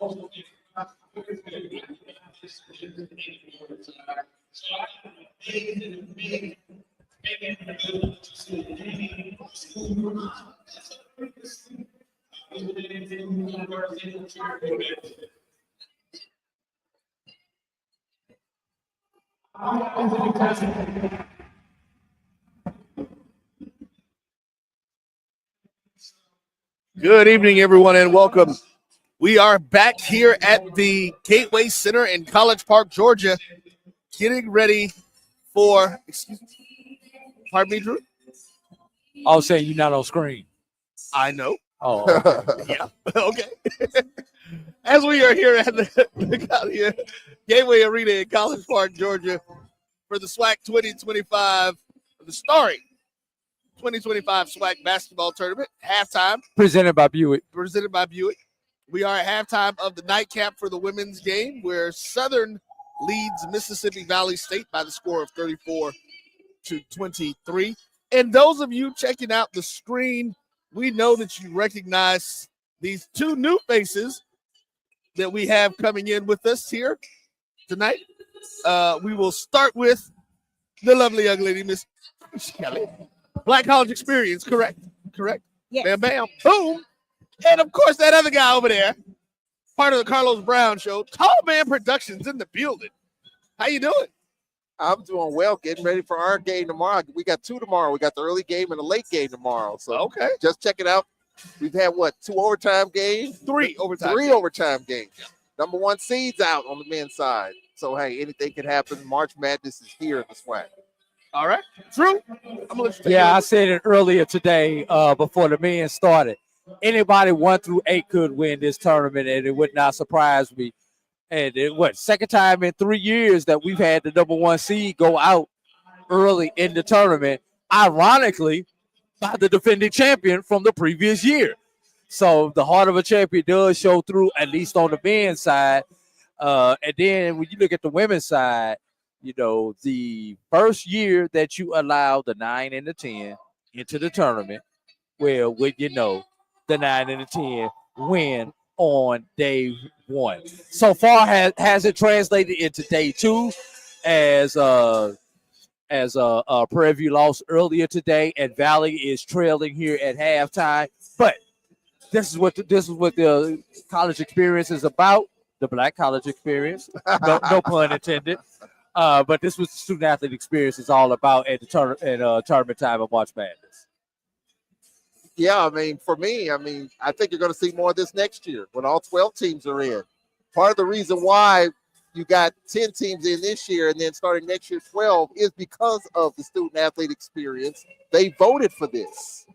Good evening, everyone, and welcome. We are back here at the Gateway Center in College Park, Georgia, getting ready for. Pardon me, Drew? I was saying you're not on screen. I know. Oh, okay. Yeah. Okay. As we are here at the Gateway Arena in College Park, Georgia, for the SWAC 2025, the Starry 2025 SWAC basketball tournament, halftime. Presented by Buick. We are at halftime of the nightcap for the women's game, where Southern leads Mississippi Valley State by the score of 34-23. And those of you checking out the screen, we know that you recognize these two new faces that we have coming in with us here tonight. We will start with the lovely young lady, Miss Kelly. Black College Experience, correct? Yes. Bam, bam, boom. And, of course, that other guy over there, part of the Carlos Brown Show, Tall Man Productions in the building. How you doing? I'm doing well, getting ready for our game tomorrow. We got two tomorrow. We got the early game and the late game tomorrow. So okay, just check it out. We've had, two overtime games? Three overtime games. Yeah. Number one seeds out on the men's side. So, hey, anything can happen. March Madness is here in the SWAC. All right. Drew, I'm gonna let you take I said it earlier today before the men started. Anybody 1 through 8 could win this tournament, and it would not surprise me. And second time in 3 years that we've had the number one seed go out early in the tournament, ironically, by the defending champion from the previous year. So the heart of a champion does show through, at least on the men's side. And then when you look at the women's side, the first year that you allow the 9 and the 10 into the tournament, well, the 9 and the 10 win on day one. So far, has it translated into day two, as Prairie View lost earlier today, and Valley is trailing here at halftime. But this is what the college experience is about. The Black college experience, no pun intended. But this was the student athlete experience is all about at the tournament time of March Madness. Yeah, for me, I think you're going to see more of this next year when all 12 teams are in. Part of the reason why you got 10 teams in this year and then starting next year 12 is because of the student athlete experience. They voted for this.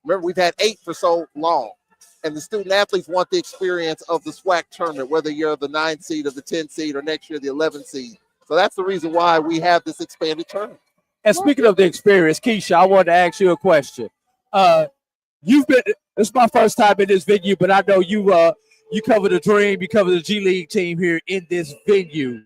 Remember, we've had 8 for so long. And the student athletes want the experience of the SWAC tournament, whether you're the 9 seed or the 10 seed or next year the 11 seed. So that's the reason why we have this expanded tournament. And speaking of the experience, Keisha, I wanted to ask you a question. It's my first time in this venue, but I know you cover the Dream, you cover the G League team here in this venue.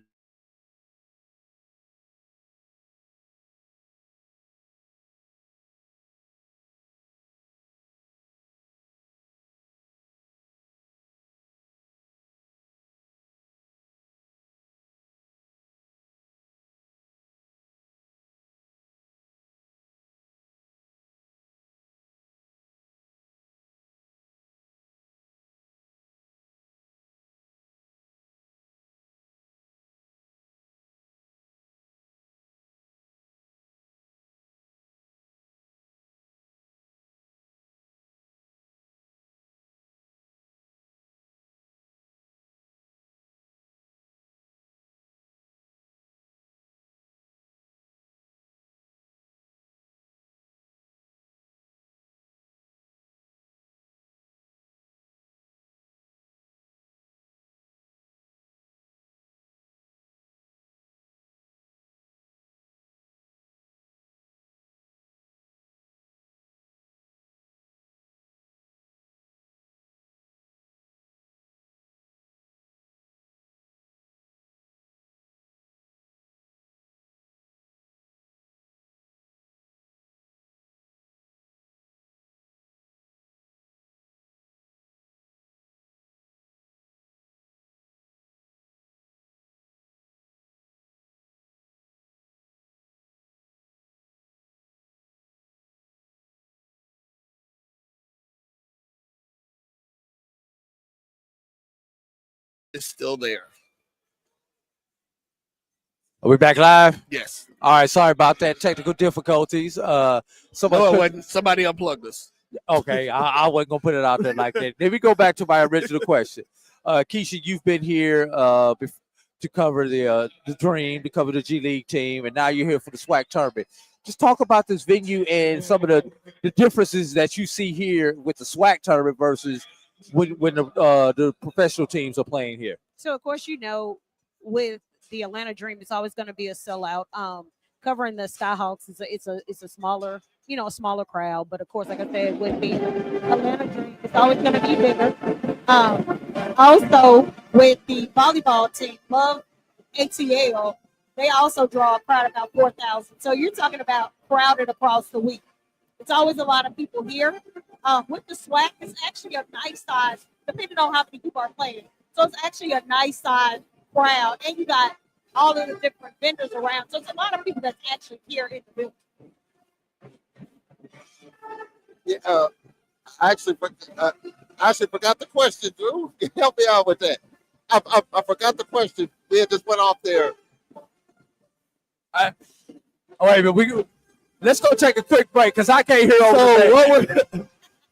is still there. Are we back live? Yes. All right. Sorry about that. Technical difficulties. No, it wasn't. Somebody unplugged us. Okay, I wasn't gonna put it out there like that. Then we go back to my original question. Keisha, you've been here to cover the Dream, to cover the G League team, and now you're here for the SWAC tournament. Just talk about this venue and some of the differences that you see here with the SWAC tournament versus when the professional teams are playing here. So of course, with the Atlanta Dream, it's always going to be a sellout. Covering the Skyhawks it's a smaller, a smaller crowd. But of course, like I said, with the Atlanta Dream, it's always going to be bigger. Also, with the volleyball team, Love ATL, they also draw a crowd about 4,000. So you're talking about crowded across the week. It's always a lot of people here. With the SWAC, it's actually a nice size, depending on how many people are playing. So it's actually a nice size crowd, and you got all of the different vendors around. So it's a lot of people that's actually here in the building. Yeah, I actually forgot the question, Drew. Help me out with that. I forgot the question. We had just went off there. Wait, but let's go take a quick break because I can't hear over the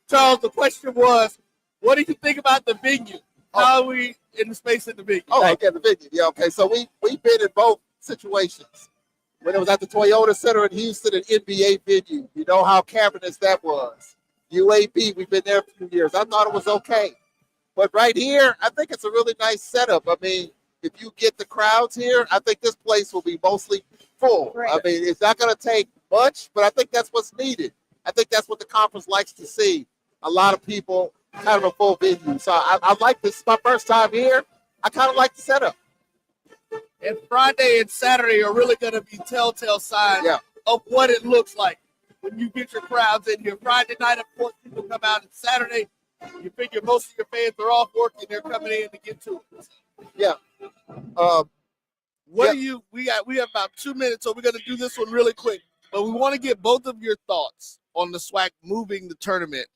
Charles, the question was, what do you think about the venue? How are we in the space in the venue? Oh, okay, the venue. Yeah, okay. So we've been in both situations. When it was at the Toyota Center in Houston, an NBA venue, you know how cavernous that was. UAB, we've been there for a few years. I thought it was okay. But right here, I think it's a really nice setup. I mean, if you get the crowds here, I think this place will be mostly full. Right. I mean, it's not going to take much, but I think that's what's needed. I think that's what the conference likes to see. A lot of people, kind of a full venue. So I like this. It's my first time here. I kind of like the setup. And Friday and Saturday are really going to be telltale signs of what it looks like when you get your crowds in here. Friday night, of course, people come out, and Saturday, you figure most of your fans are off work and they're coming in to get to it. Yeah. We have about 2 minutes, so we're going to do this one really quick. But we want to get both of your thoughts on the SWAC moving the tournament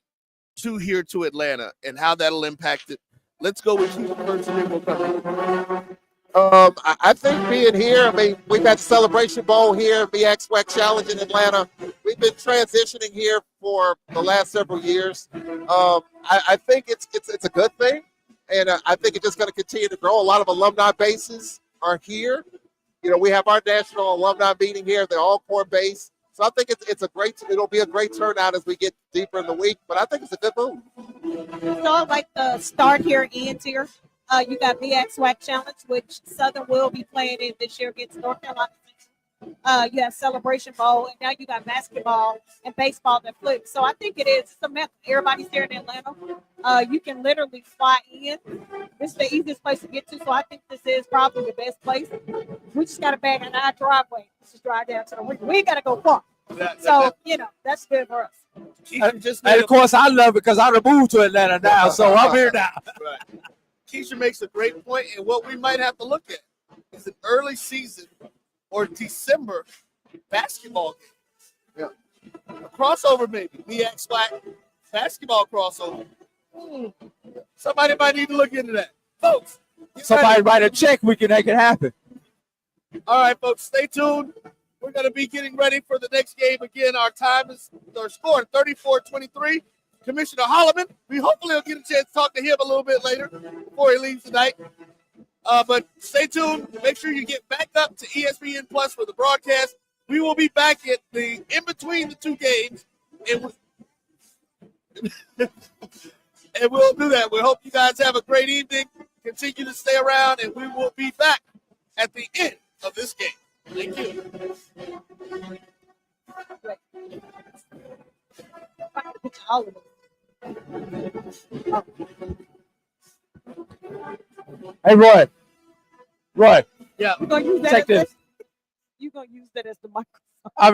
here to Atlanta and how that'll impact it. Let's go with you first, and then we'll come in. I think being here, I mean, we've had the Celebration Bowl here, BX SWAC Challenge in Atlanta. We've been transitioning here for the last several years. I think it's a good thing, and I think it's just going to continue to grow. A lot of alumni bases are here. You know, we have our national alumni meeting here. They're all core base. So I think it'll be a great turnout as we get deeper in the week, but I think it's a good move. So like the start here ends here. You got BX SWAC Challenge, which Southern will be playing in this year against North Carolina. You have Celebration Bowl, and now you got basketball and baseball that flips. So I think it's a method. Everybody's here in Atlanta. You can literally fly in. This is the easiest place to get to, so I think this is probably the best place. We just got to bag in our driveway. Let's just drive down to the ring. We ain't got to go far. So, that's good for us. And of course, I love it because I done moved to Atlanta now, so I'm here now. Right. Keisha makes a great point, and what we might have to look at is an early season or December basketball game. Yeah. A crossover maybe. BX SWAC basketball crossover. Somebody might need to look into that. Folks. Somebody write a check, we can make it happen. All right, folks, stay tuned. We're going to be getting ready for the next game. Again, our score 34-23. Commissioner Holloman, we hopefully will get a chance to talk to him a little bit later before he leaves tonight. But stay tuned. Make sure you get back up to ESPN Plus for the broadcast. We will be back at in between the two games, and we'll do that. We hope you guys have a great evening. Continue to stay around, and we will be back at the end of this game. Thank you. Hey, Roy. Yeah. You're gonna use that Check this. You're gonna use that as the microphone. I mean,